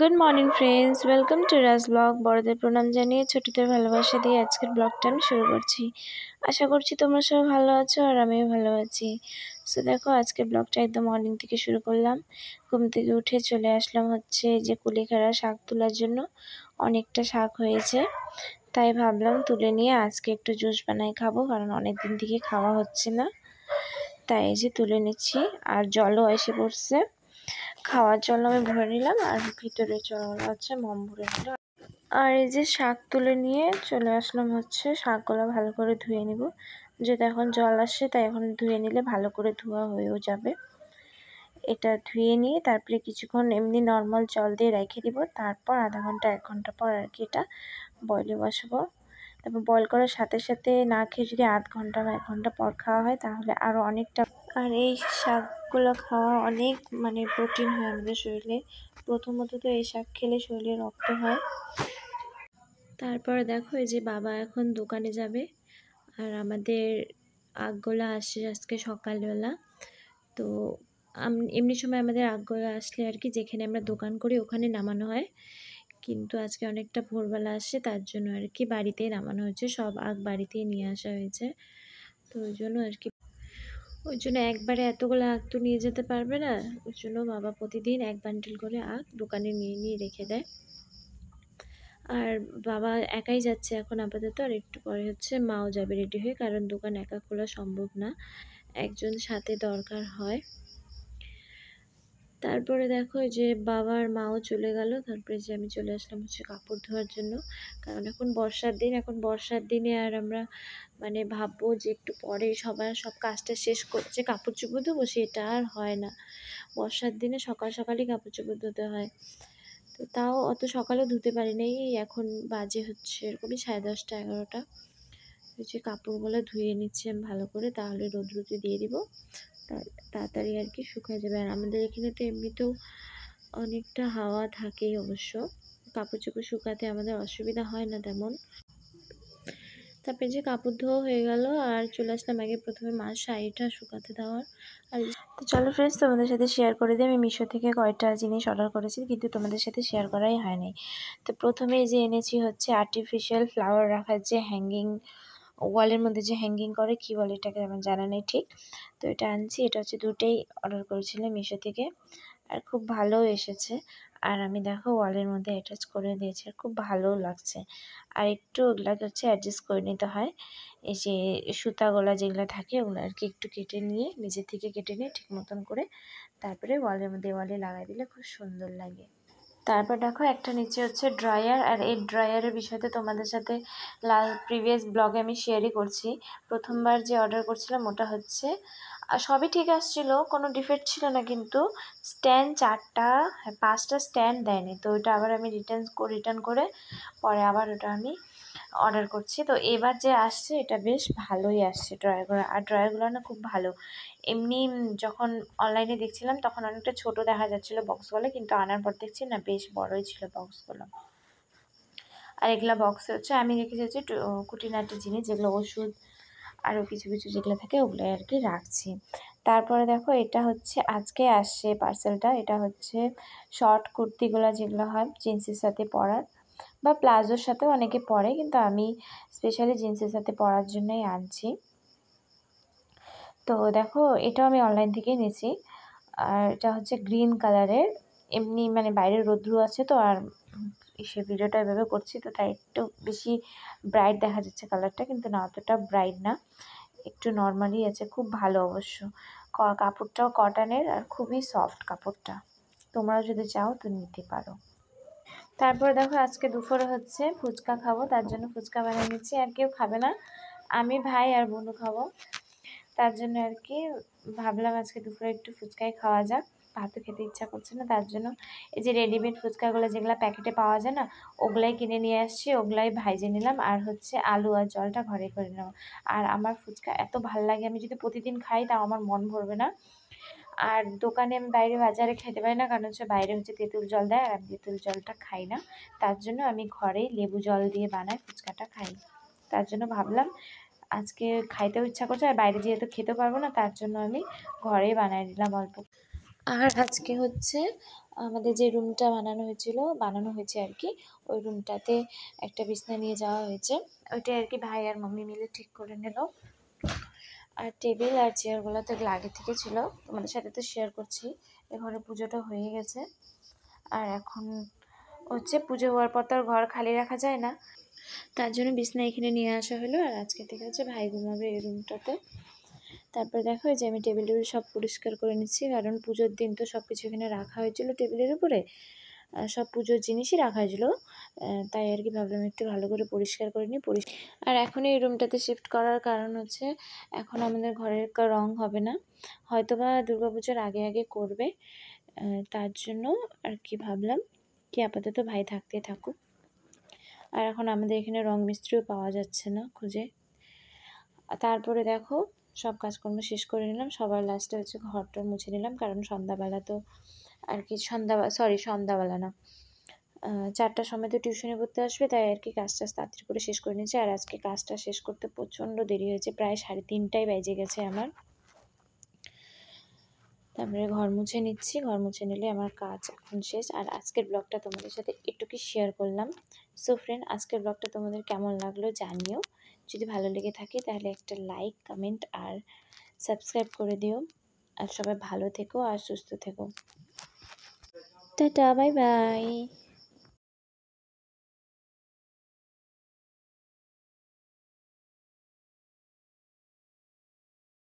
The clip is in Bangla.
Good morning friends, welcome to Raj blog. বড়দের প্রণাম জানিয়ে ছোটদের ভালোবাসা দিয়ে আজকের ব্লগটা আমি শুরু করছি। আশা করছি তোমরা সবাই ভালো আছো আর আমিও ভালো আছি। সো দেখো, আজকের ব্লগটা একদম মর্নিং থেকে শুরু করলাম। ঘুম থেকে উঠে চলে আসলাম হচ্ছে যে কুলেখাড়া শাক তোলার জন্য। অনেকটা শাক হয়েছে, তাই ভাবলাম তুলে নিয়ে আজকে একটু জুস বানাই খাবো, কারণ অনেক দিন থেকে খাওয়া হচ্ছে না। তাই এই যে তুলে নিচ্ছি, আর জলও এসে পড়ছে। খাওয়ার জন্য আমি ভরে নিলাম, আর ভিতরে জল আছে মম ভরে নিলাম। আর এই যে শাক তুলে নিয়ে চলে আসলাম হচ্ছে শাকগুলো ভালো করে ধুয়ে নিব, যেহেতু এখন জল আসছে তাই এখন ধুয়ে নিলে ভালো করে ধোয়া হয়েও যাবে। এটা ধুয়ে নিয়ে তারপরে কিছুক্ষণ এমনি নর্মাল জল দিয়ে রেখে দিব, তারপর আধা ঘন্টা 1 ঘন্টা পর আর কি এটা বয়েলে বসাবো। তারপর বয়েল করার সাথে সাথে না খেয়ে যদি আধ ঘন্টা বা 1 ঘন্টা পর খাওয়া হয় তাহলে আরও অনেকটা। আর এই শাকগুলো খাওয়া অনেক প্রোটিন হয় আমাদের শরীরে। প্রথমত তো এই শাক খেলে শরীরে রক্ত হয়। তারপরে দেখো, এই যে বাবা এখন দোকানে যাবে, আর আমাদের আগগুলা আসে আজকে সকালবেলা। তো এমনি সময় আমাদের আগগুলা আসলে আর কি, যেখানে আমরা দোকান করি ওখানে নামানো হয়, কিন্তু আজকে অনেকটা ভোরবেলা আসছে, তার জন্য আর কি বাড়িতেই নামানো হয়েছে। সব আগ বাড়িতেই নিয়ে আসা হয়েছে, তো ওই জন্য একবারে এতগুলো আগ তো নিয়ে যেতে পারবে না। ওই জন্য বাবা প্রতিদিন 1 বান্ডিল করে আগ দোকানে নিয়ে রেখে দেয়। আর বাবা একাই যাচ্ছে এখন আপাতত, আর একটু পরে হচ্ছে মাও যাবে রেডি হয়ে, কারণ দোকান একা খোলা সম্ভব না, একজন সাথে দরকার হয়। তারপরে দেখো যে বাবার মাও চলে গেল, তারপরে যে আমি চলে আসলাম হচ্ছে কাপড় ধোয়ার জন্য, কারণ এখন বর্ষার দিনে আর আমরা ভাববো যে একটু পরে সব কাজটা শেষ করছে কাপড় চোপড় ধোবো, সেটা আর হয় না। বর্ষার দিনে সকালই কাপড় চোপড় ধুতে হয়। তো তাও অত সকালেও ধুতে পারি নাই, এখন বাজে হচ্ছে এরকমই 10:30 11টা। ওই যে কাপড়গুলো ধুয়ে নিচ্ছি আমি ভালো করে, তাহলে রোদ্রুতে দিয়ে দিব, তাড়াতাড়ি আর কি শুকিয়ে যাবে। আর আমাদের এখানে তো এমনিতেও অনেকটা হাওয়া থাকেই অবশ্য, কাপড় চোপড় শুকাতে আমাদের অসুবিধা হয় না তেমন। তারপরে যে কাপড় ধোয়া হয়ে গেল, আর চলে আসলাম আগে প্রথমে মার শাড়িটা শুকাতে দেওয়ার। আর তো চলো ফ্রেন্ডস, তোমাদের সাথে শেয়ার করে দিই আমি মিশো থেকে কয়টা জিনিস অর্ডার করেছি, কিন্তু তোমাদের সাথে শেয়ার করাই হয়নি। তো প্রথমে যে এনেছি হচ্ছে আর্টিফিশিয়াল ফ্লাওয়ার রাখার যে হ্যাঙ্গিং, ওয়ালের মধ্যে যে হ্যাঙ্গিং করে, কী বলে এটাকে আমার জানা নেই ঠিক। তো এটা আনছি, এটা হচ্ছে দুটোই অর্ডার করেছিলাম মিশো থেকে, আর খুব ভালো এসেছে। আর আমি দেখো ওয়ালের মধ্যে অ্যাটাচ করে দিয়েছি, আর খুব ভালোও লাগছে। আর একটু ওগুলাকে হচ্ছে অ্যাডজাস্ট করে নিতে হয়, এই যে সুতাগুলা যেগুলো থাকে ওগুলো আর কি একটু কেটে নিয়ে, নিজে থেকে কেটে নিয়ে ঠিক মতন করে তারপরে দেওয়ালে লাগাই দিলে খুব সুন্দর লাগে। তারপর দেখো একটা নিচে হচ্ছে ড্রায়ার, আর এই ড্রায়ারের বিষয়তে তোমাদের সাথে প্রিভিয়াস ব্লগে আমি শেয়ারই করছি। প্রথমবার যে অর্ডার করছিলাম ওটা হচ্ছে সবই ঠিক আসছিল, কোনো ডিফেক্ট ছিল না, কিন্তু স্ট্যান্ড 5টা স্ট্যান্ড দেয়নি। তো ওইটা আবার আমি রিটার্ন করে পরে আবার ওটা আমি অর্ডার করছি। তো এবার যে আসছে এটা বেশ ভালোই আসছে ড্রয়ারগুলো, আর ড্রয়ারগুলো না খুব ভালো। এমনি যখন অনলাইনে দেখছিলাম তখন অনেকটা ছোট দেখা যাচ্ছিলো বক্সগুলো, কিন্তু আনার পর দেখছি না বেশ বড়ই ছিল বক্সগুলো। আর এগুলো বক্সে হচ্ছে আমি রেখেছি হচ্ছে খুঁটিনাটি জিনিস, যেগুলো ওষুধ আরও কিছু যেগুলো থাকে ওগুলো আর কি রাখছি। তারপরে দেখো, এটা হচ্ছে আজকে আসছে পার্সেলটা। এটা হচ্ছে শর্ট কুর্তিগুলো যেগুলো হয় জিন্সের সাথে পরার, বা প্লাজোর সাথেও অনেকে পরে, কিন্তু আমি স্পেশালি জিন্সের সাথে পরার জন্যই আনছি। তো দেখো, এটাও আমি অনলাইন থেকেই নিয়েছি, আর এটা হচ্ছে গ্রিন কালারের। এমনি বাইরে রোদ্রু আছে তো, আর সে ভিডিওটা এভাবে করছি তো তাই একটু বেশি ব্রাইট দেখা যাচ্ছে কালারটা, কিন্তু না অতটা ব্রাইট না, একটু নর্মালি আছে। খুব ভালো অবশ্য, কাপড়টাও কটনের, আর খুবই সফট কাপড়টা। তোমরা যদি চাও তো নিতে পারো। তারপর দেখো, আজকে দুপুরে হচ্ছে ফুচকা খাবো, তার জন্য ফুচকা বানিয়ে নিচ্ছি। আর কেউ খাবে না, আমি, ভাই আর বোনও খাবো, তার জন্য আর কি ভাবলাম আজকে দুপুরে একটু ফুচকাই খাওয়া যাক। ভাতও খেতে ইচ্ছা করছে না, তার জন্য এই যে রেডিমেড ফুচকাগুলো যেগুলো প্যাকেটে পাওয়া যায় না, ওগুলাই কিনে নিয়ে আসছি, ওগুলাই ভাইজে নিলাম, আর হচ্ছে আলু আর জলটা ঘরে করে নিলাম। আর আমার ফুচকা এত ভালো লাগে, আমি যদি প্রতিদিন খাই তাও আমার মন ভরবে না। আর দোকানে আমি বাইরে বাজারে খেতে পারি না, কারণ হচ্ছে বাইরে হচ্ছে তেঁতুল জল দেয়, আর আমি তেঁতুল জলটা খাই না। তার জন্য আমি ঘরেই লেবু জল দিয়ে বানাই ফুচকাটা খাই। তার জন্য ভাবলাম আজকে খাইতেও ইচ্ছা করছে, আর বাইরে যেহেতু খেতে পারবো না তার জন্য আমি ঘরেই বানাই নিলাম অল্প। আর আজকে হচ্ছে আমাদের যে রুমটা বানানো হয়েছে আর কি, ওই রুমটাতে একটা বিছনা নিয়ে যাওয়া হয়েছে। ওইটাই আর কি ভাই আর মাম্মি মিলে ঠিক করে নিল। আর টেবিল আর চেয়ারগুলো তো এগুলো আগে থেকে ছিল, তোমাদের সাথে তো শেয়ার করছি। এখানে পুজোটা হয়ে গেছে, আর এখন হচ্ছে পুজো হওয়ার পর তো আর ঘর খালি রাখা যায় না, তার জন্য বিছনা এখানে নিয়ে আসা হলো। আর আজকে থেকে হচ্ছে ভাই ঘুমাবে এই রুমটাতে। তারপরে দেখো যে আমি টেবিল সব পরিষ্কার করে নিচ্ছি, কারণ পুজোর দিন তো সব কিছু এখানে রাখা হয়েছিল টেবিলের উপরে, সব পুজোর জিনিসই রাখা হয়েছিল। তাই আর কি ভাবলাম একটু ভালো করে পরিষ্কার করে নিই। আর এখন এই রুমটাতে শিফট করার কারণ হচ্ছে এখন আমাদের ঘরের রং হবে না, হয়তো বা দুর্গাপুজোর আগে আগে করবে। তার জন্য আর কি ভাবলাম কি আপাতত ভাই থাকতেই থাকুক। আর এখন আমাদের এখানে রং মিস্ত্রিও পাওয়া যাচ্ছে না খুঁজে। তারপরে দেখো সব কাজকর্ম শেষ করে নিলাম, সবার লাস্টে হচ্ছে ঘরটা মুছে নিলাম, কারণ সন্ধ্যাবেলা তো আর কি সন্ধ্যাবেলা না, 4টার সময় তো টিউশনে পড়তে আসবে, তাই আর কি কাজটা তাড়াতাড়ি করে শেষ করে নিয়েছি। আর আজকে কাজটা শেষ করতে প্রচণ্ড দেরি হয়েছে, প্রায় 3:30টায় বেজে গেছে আমার। তারপরে ঘর মুছে নিচ্ছি, ঘর মুছে নিলে আমার কাজ এখন শেষ। আর আজকের ব্লগটা তোমাদের সাথে একটুকি শেয়ার করলাম। সো ফ্রেন্ড, আজকের ব্লগটা তোমাদের কেমন লাগলো জানিও। যদি ভালো লেগে থাকে তাহলে একটা লাইক, কমেন্ট আর সাবস্ক্রাইব করে দিও। আর সবাই ভালো থেকো আর সুস্থ থেকো। Tata, bye bye.